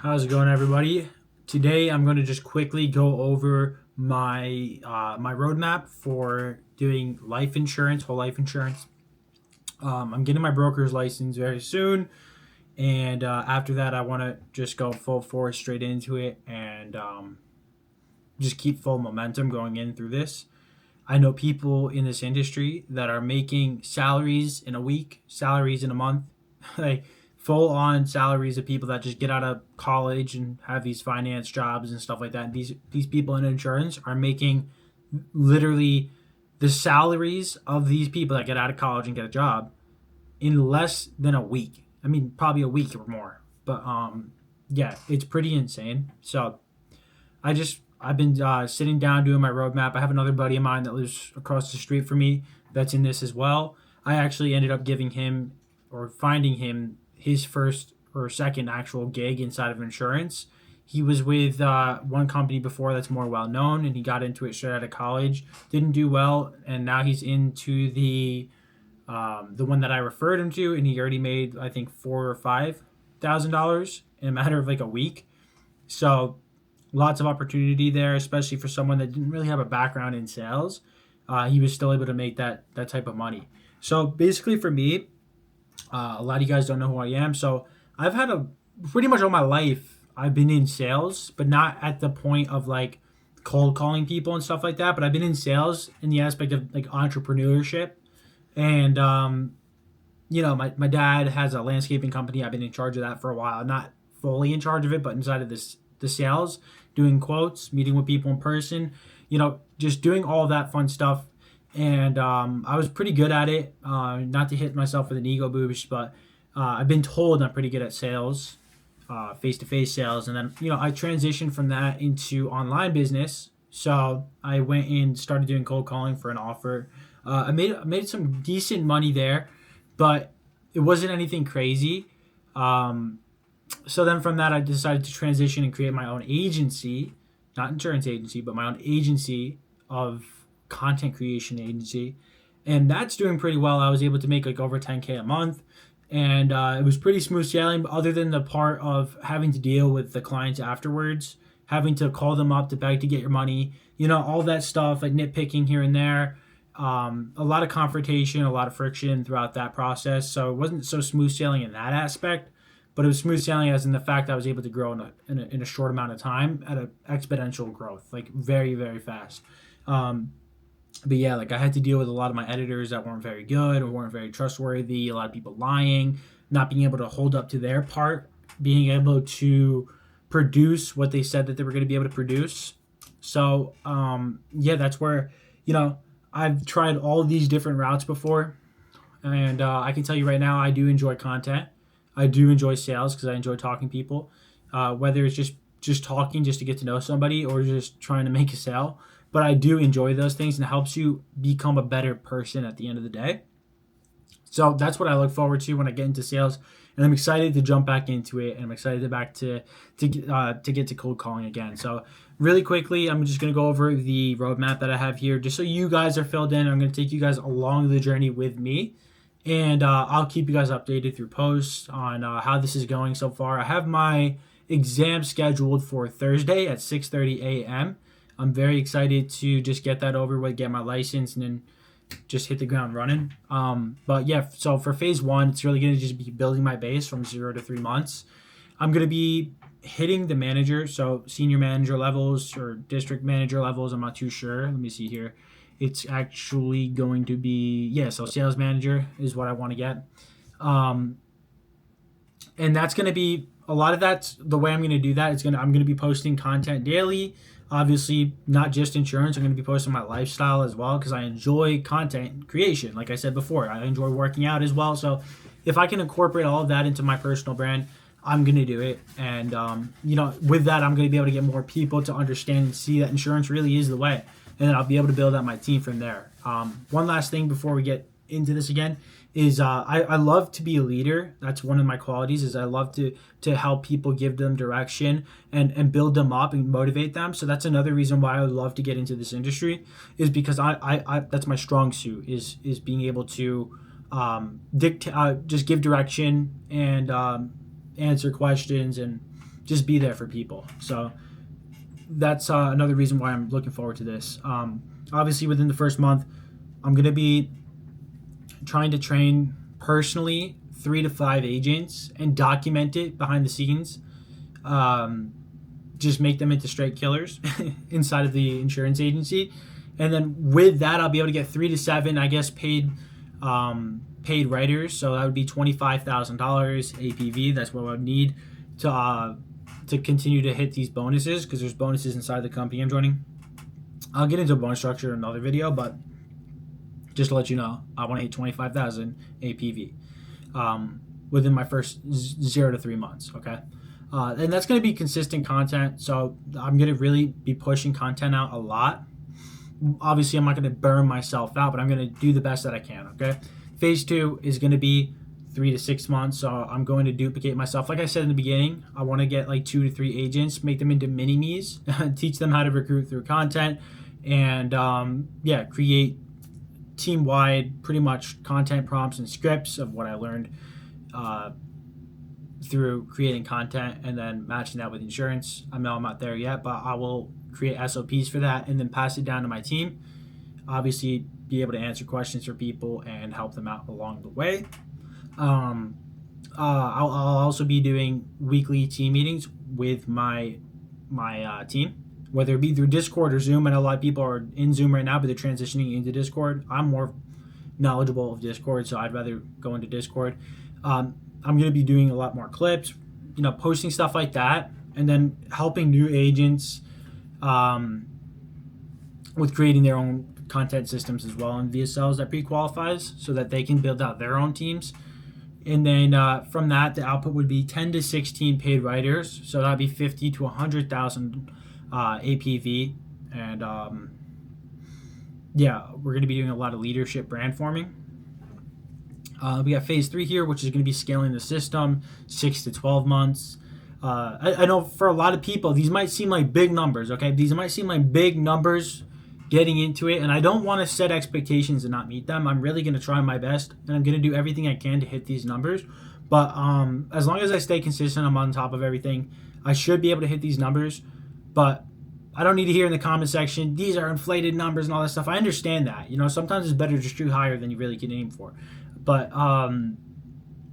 How's it going, everybody? Today, I'm going to just quickly go over my roadmap for doing life insurance, whole life insurance. I'm getting my broker's license very soon, and after that, I want to just go full force straight into it and just keep full momentum going in through this. I know people in this industry that are making salaries in a week, salaries in a month, like full on salaries of people that just get out of college and have these finance jobs and stuff like that. And these people in insurance are making literally the salaries of these people that get out of college and get a job in less than a week. I mean, probably a week or more. But yeah, it's pretty insane. So I've been sitting down doing my roadmap. I have another buddy of mine that lives across the street from me that's in this as well. I actually ended up giving him or finding him his first or second actual gig inside of insurance. He was with one company before that's more well known, and he got into it straight out of college. Didn't do well, and now he's into the one that I referred him to, and he already made I think $4,000 or $5,000 in a matter of like a week. So lots of opportunity there, especially for someone that didn't really have a background in sales. He was still able to make that type of money. So basically, for me, a lot of you guys don't know who I am. So I've had a pretty much all my life. I've been in sales, but not at the point of like cold calling people and stuff like that. But I've been in sales in the aspect of like entrepreneurship. And my dad has a landscaping company. I've been in charge of that for a while. Not fully in charge of it, but inside of the sales, doing quotes, meeting with people in person, just doing all that fun stuff. And I was pretty good at it. Not to hit myself with an ego boost, but I've been told I'm pretty good at sales, face to face sales. And then I transitioned from that into online business. So I went and started doing cold calling for an offer. I made some decent money there, but it wasn't anything crazy. So then from that, I decided to transition and create my own agency, not insurance agency, but my own agency of content creation agency. And that's doing pretty well. I was able to make like over 10K a month. And it was pretty smooth sailing, other than the part of having to deal with the clients afterwards, having to call them up to beg to get your money, all that stuff, like nitpicking here and there. A lot of confrontation, a lot of friction throughout that process. So it wasn't so smooth sailing in that aspect, but it was smooth sailing as in the fact that I was able to grow in a short amount of time at an exponential growth, like very, very fast. But yeah, like I had to deal with a lot of my editors that weren't very good or weren't very trustworthy, a lot of people lying, not being able to hold up to their part, being able to produce what they said that they were going to be able to produce. So yeah, that's where, I've tried all these different routes before. And I can tell you right now, I do enjoy content. I do enjoy sales because I enjoy talking to people, whether it's just talking just to get to know somebody or just trying to make a sale. But I do enjoy those things, and it helps you become a better person at the end of the day. So that's what I look forward to when I get into sales, and I'm excited to jump back into it, and I'm excited to get to cold calling again. So really quickly, I'm just gonna go over the roadmap that I have here, just so you guys are filled in. I'm gonna take you guys along the journey with me, and I'll keep you guys updated through posts on how this is going so far. I have my exam scheduled for Thursday at 6:30 a.m. I'm very excited to just get that over with, get my license, and then just hit the ground running. But yeah, so for phase one, it's really going to just be building my base from 0 to 3 months. I'm going to be hitting the manager, so senior manager levels or district manager levels. I'm not too sure. Let me see here. It's actually going to be, yeah, so sales manager is what I want to get. And that's going to be a lot of that's the way I'm going to do that. I'm going to be posting content daily. Obviously, not just insurance. I'm going to be posting my lifestyle as well because I enjoy content creation. Like I said before, I enjoy working out as well. So if I can incorporate all of that into my personal brand, I'm going to do it. And, with that, I'm going to be able to get more people to understand and see that insurance really is the way. And then I'll be able to build out my team from there. One last thing before we get into this again is I love to be a leader. That's one of my qualities is I love to help people, give them direction and build them up and motivate them. So that's another reason why I would love to get into this industry is because I that's my strong suit is being able to just give direction and answer questions and just be there for people. So that's another reason why I'm looking forward to this. Obviously, within the first month, I'm going to be trying to train personally 3 to 5 agents and document it behind the scenes. Just make them into straight killers inside of the insurance agency. And then with that, I'll be able to get 3 to 7, I guess, paid writers. So that would be $25,000 APV. That's what I would need to continue to hit these bonuses, because there's bonuses inside the company I'm joining. I'll get into bonus structure in another video, but just to let you know, I want to hit 25,000 APV within my first 0 to 3 months. Okay. And that's going to be consistent content. So I'm going to really be pushing content out a lot. Obviously, I'm not going to burn myself out, but I'm going to do the best that I can. Okay. Phase 2 is going to be 3 to 6 months. So I'm going to duplicate myself. Like I said in the beginning, I want to get like 2 to 3 agents, make them into mini-me's, teach them how to recruit through content, and create team-wide pretty much content prompts and scripts of what I learned through creating content, and then matching that with insurance. I know I'm not there yet, but I will create SOPs for that and then pass it down to my team. Obviously, be able to answer questions for people and help them out along the way. I'll also be doing weekly team meetings with my team, whether it be through Discord or Zoom. I know a lot of people are in Zoom right now, but they're transitioning into Discord. I'm more knowledgeable of Discord, so I'd rather go into Discord. I'm going to be doing a lot more clips, posting stuff like that, and then helping new agents with creating their own content systems as well in VSLs that pre-qualifies, so that they can build out their own teams. And then from that, the output would be 10 to 16 paid writers. So that'd be 50 to 100,000 APV. And we're going to be doing a lot of leadership brand forming. We got phase 3 here, which is going to be scaling the system, 6 to 12 months. I know for a lot of people, these might seem like big numbers, okay? These might seem like big numbers getting into it, and I don't want to set expectations and not meet them. I'm really going to try my best, and I'm going to do everything I can to hit these numbers. But as long as I stay consistent, I'm on top of everything, I should be able to hit these numbers. But I don't need to hear in the comment section, these are inflated numbers and all that stuff. I understand that. Sometimes it's better to shoot higher than you really can aim for. But I'm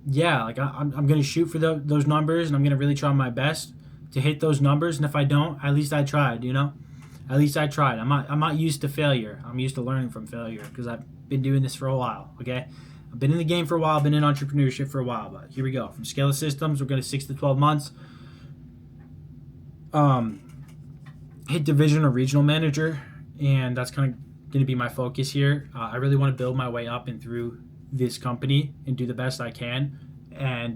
going to shoot for those numbers, and I'm going to really try my best to hit those numbers. And if I don't, at least I tried, At least I tried. I'm not used to failure. I'm used to learning from failure, because I've been doing this for a while, okay? I've been in the game for a while. I've been in entrepreneurship for a while. But here we go. From Scale of Systems, we're going to 6 to 12 months. Hit division or regional manager, and that's kind of going to be my focus here. I really want to build my way up and through this company and do the best I can, and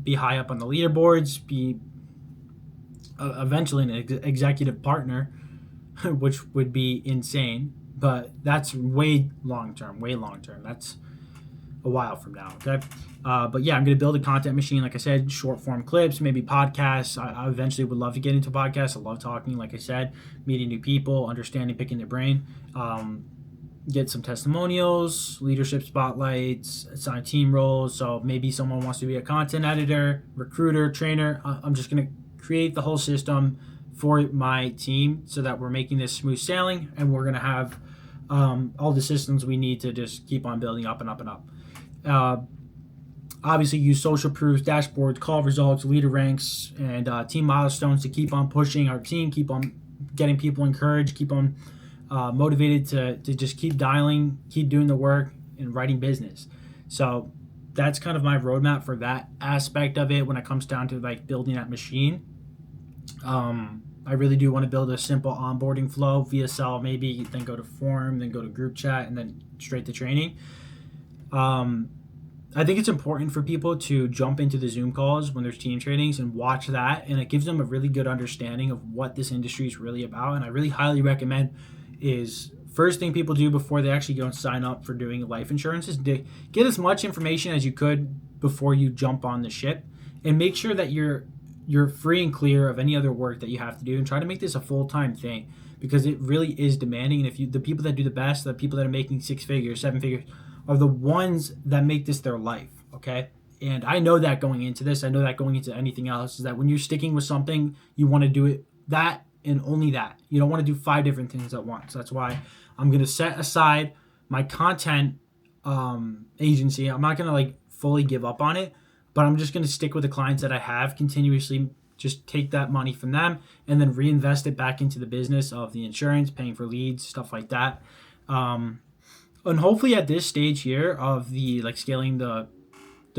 be high up on the leaderboards, be eventually an executive partner, which would be insane, but that's way long term. That's a while from now, okay? But yeah, I'm going to build a content machine, like I said, short form clips, maybe podcasts. I eventually would love to get into podcasts. I love talking, like I said, meeting new people, understanding, picking their brain, get some testimonials, leadership spotlights, assign team roles. So maybe someone wants to be a content editor, recruiter, trainer. I'm just going to create the whole system for my team so that we're making this smooth sailing, and we're going to have all the systems we need to just keep on building up and up and up. Obviously, use social proofs, dashboards, call results, leader ranks, and team milestones to keep on pushing our team, keep on getting people encouraged, keep on motivated to just keep dialing, keep doing the work, and writing business. So that's kind of my roadmap for that aspect of it when it comes down to like building that machine. I really do want to build a simple onboarding flow, VSL maybe, then go to form, then go to group chat, and then straight to training. I think it's important for people to jump into the Zoom calls when there's team trainings and watch that, and it gives them a really good understanding of what this industry is really about. And I really highly recommend is first thing people do before they actually go and sign up for doing life insurance is to get as much information as you could before you jump on the ship, and make sure that you're free and clear of any other work that you have to do, and try to make this a full-time thing, because it really is demanding. And the people that do the best, the people that are making 6 figures, 7 figures, are the ones that make this their life, okay? And I know that going into this, I know that going into anything else, is that when you're sticking with something, you want to do it that and only that. You don't want to do 5 different things at once. That's why I'm going to set aside my content agency. I'm not going to like fully give up on it, but I'm just going to stick with the clients that I have continuously, just take that money from them and then reinvest it back into the business of the insurance, paying for leads, stuff like that. And hopefully at this stage here of the like scaling the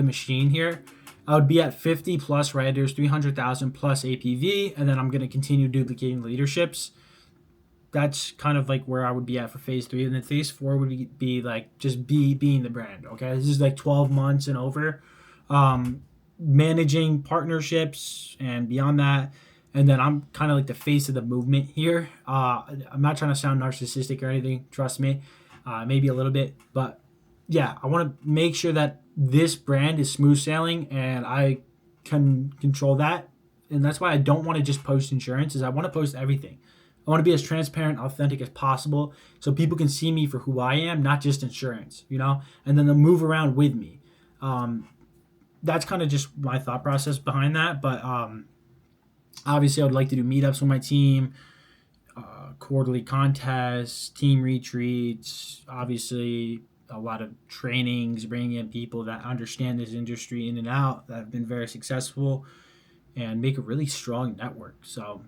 machine here, I would be at 50 plus writers, 300,000 plus APV, and then I'm going to continue duplicating leaderships. That's kind of like where I would be at for phase 3. And then phase 4 would be like just being the brand. Okay. This is like 12 months and over. Managing partnerships and beyond that. And then I'm kind of like the face of the movement here. I'm not trying to sound narcissistic or anything. Trust me. Maybe a little bit. But yeah, I want to make sure that this brand is smooth sailing and I can control that. And that's why I don't want to just post insurance, is I want to post everything. I want to be as transparent, authentic as possible so people can see me for who I am, not just insurance, and then they'll move around with me. That's kind of just my thought process behind that. But obviously I would like to do meetups with my team, quarterly contests, team retreats, obviously a lot of trainings, bringing in people that understand this industry in and out, that have been very successful, and make a really strong network. So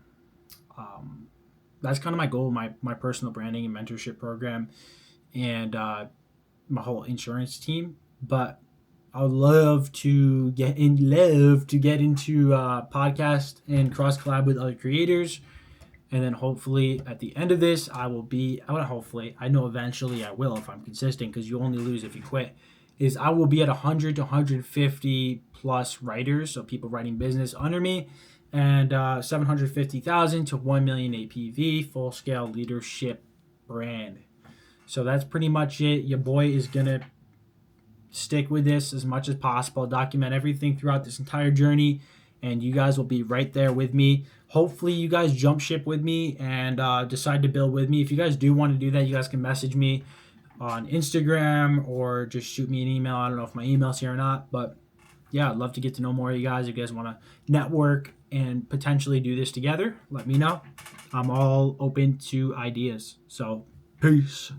that's kind of my goal, my personal branding and mentorship program, and my whole insurance team. But I would love to get into podcast and cross collab with other creators. And then hopefully at the end of this, I know eventually I will if I'm consistent, because you only lose if you quit, is I will be at 100 to 150 plus writers, so people writing business under me, and 750,000 to 1 million APV, full scale leadership brand. So that's pretty much it. Your boy is going to stick with this as much as possible, document everything throughout this entire journey, and you guys will be right there with me. Hopefully you guys jump ship with me and decide to build with me. If you guys do want to do that, you guys can message me on Instagram or just shoot me an email. I don't know if my email's here or not, but yeah, I'd love to get to know more of you guys. If you guys want to network and potentially do this together, let me know. I'm all open to ideas. So peace.